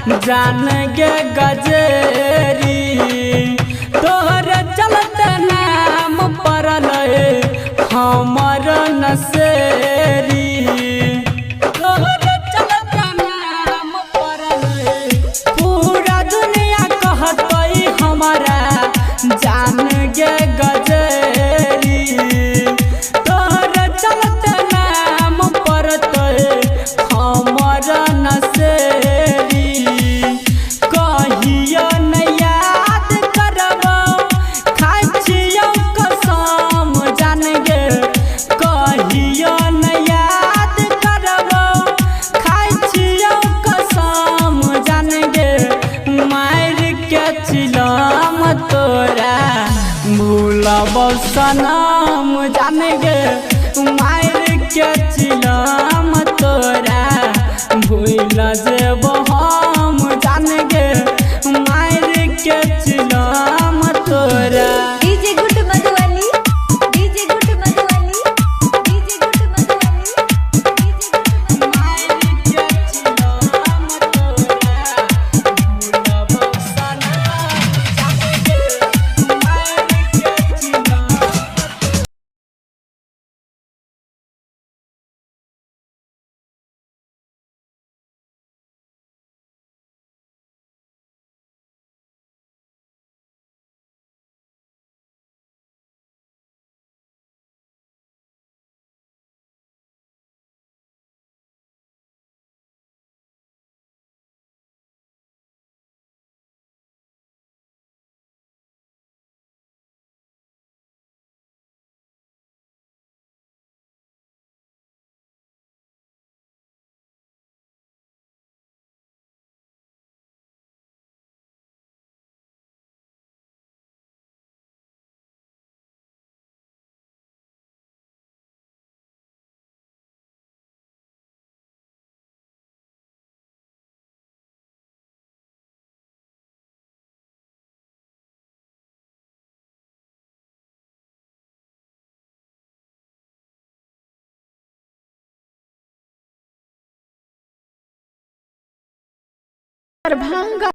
जान गे गजेरी तोहर चलते नाम पड़ल हमर नसेरी तोहर चलते नाम पड़ल पूरा दुनिया कहतई हमारा जान गे गजेरी तोहर चलते नाम पड़तई हमर नसेरी कहियो न याद करबो खाइ छियौ कसम जान गे कहियो न याद करबो खाइ छियौ कसम जान गे मार के चिलम तोरा भूलबो सनम जान गे मार के चिलम तोरा भूल जेबो हम जान गे मार के चिलम तोरा। DJ good Madhubani DJ good Madhubani DJ good Madhubani DJ good मार के चिलम तोरा भूलबो सनम जान गे मार के चिलम। दरभंगा।